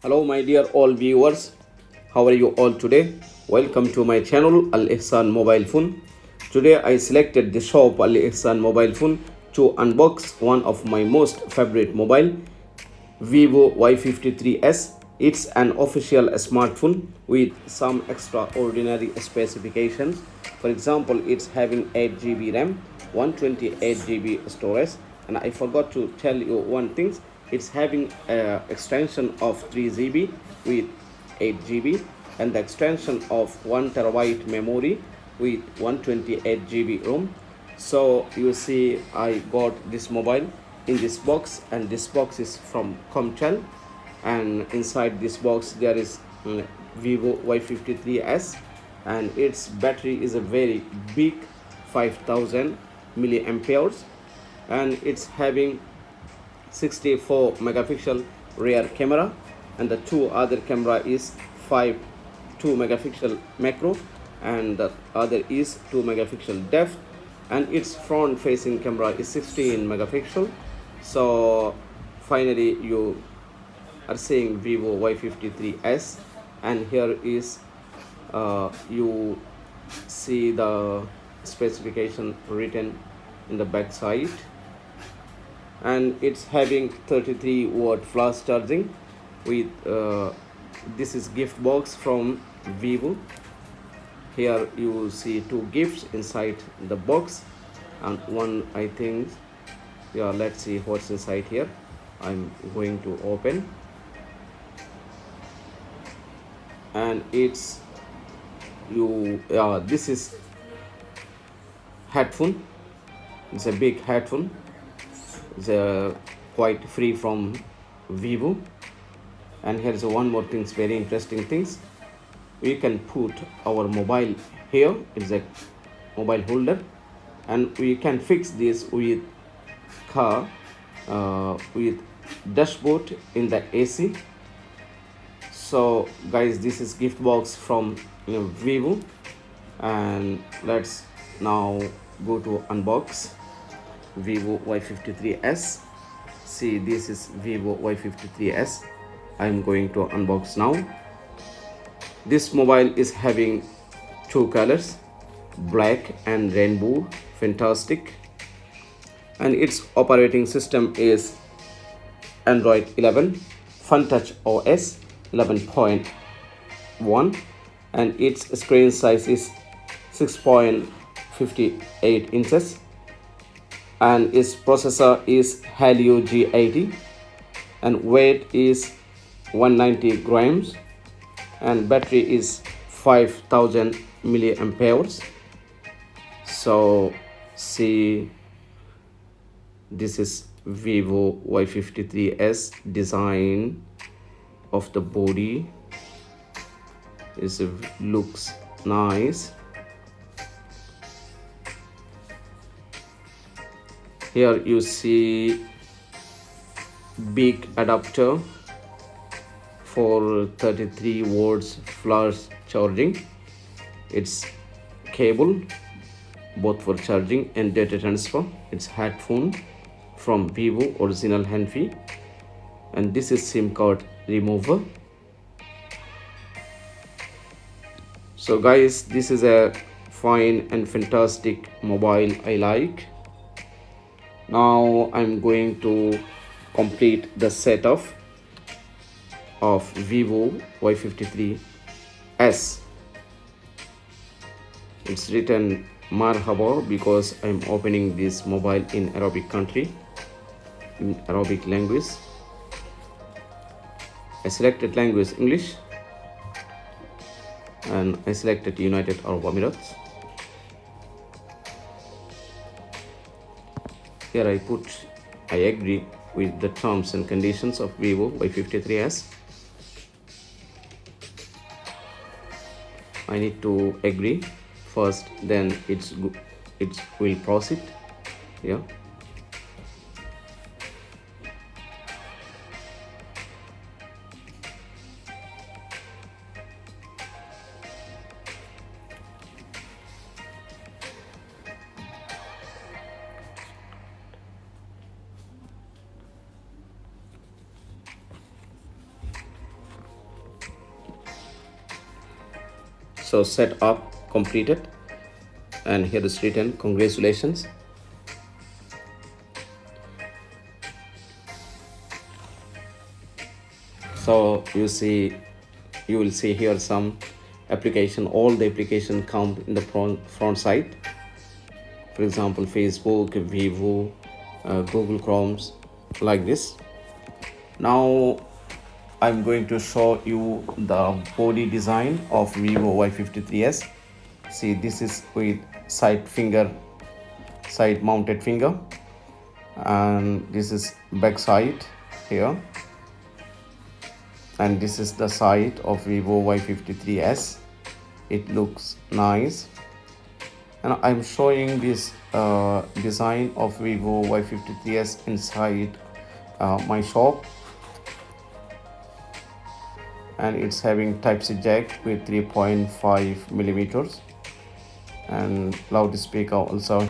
Hello, my dear all viewers. How are you all today? Welcome to my channel Al Ihsan Mobile Phone. Today I selected the shop Al Ihsan Mobile Phone to unbox one of my most favorite mobile, Vivo Y53s. It's an official smartphone with some extraordinary specifications. For example, it's having 8 GB RAM, 128 GB storage, and I forgot to tell you one thing. It's having an extension of 3 GB with 8 GB, and the extension of 1 TB memory with 128 GB ROM. So you see, I got this mobile in this box, and this box is from Comtel, and inside this box there is Vivo Y53s, and its battery is a very big 5000 milliamperes, and it's having 64 megapixel rear camera, and the two other camera is 2 megapixel macro, and the other is 2 megapixel depth, and its front facing camera is 16 megapixel. So finally you are seeing Vivo Y53s, and here is you see the specification written in the back side, and it's having 33-watt flash charging with this is gift box from Vivo. Here you see two gifts inside the box, and one, I think, yeah, let's see what's inside here. I'm going to open, and it's this is headphone. It's a big headphone. It's quite free from Vivo. And here's one more thing, very interesting things. We can put our mobile here. It's a mobile holder, and we can fix this with car with dashboard in the AC. So guys, this is gift box from Vivo, and let's now go to unbox Vivo Y53s. See, this is Vivo Y53s. I'm going to unbox now. This mobile is having two colors, black and rainbow. Fantastic. And its operating system is Android 11, funtouch OS 11.1, and its screen size is 6.58 inches, and its processor is Helio G80, and weight is 190 grams, and battery is 5000 milliamperes. So see, this is Vivo Y53s. Design of the body looks nice. Here you see big adapter for 33 watts flash charging. It's cable both for charging and data transfer. It's headphone from Vivo, original hand-free, and this is SIM card remover. So guys, this is a fine and fantastic mobile I like. Now I'm going to complete the setup of Vivo Y53s. It's written Marhaba because I'm opening this mobile in Arabic country, in Arabic language. I selected language English, and I selected United Arab Emirates. Here I agree with the terms and conditions of Vivo Y53s. I need to agree first, then it will proceed. Yeah. So setup completed, and here is written congratulations. So you will see here some application. All the application come in the front side. For example, Facebook, Vivo, Google Chromes, like this. Now I'm going to show you the body design of Vivo Y53s. See, this is with side mounted finger, and this is back side here, and this is the side of Vivo Y53s. It looks nice, and I'm showing this design of Vivo Y53s inside my shop, and it's having Type-C jack with 3.5 millimeters, and loudspeaker also.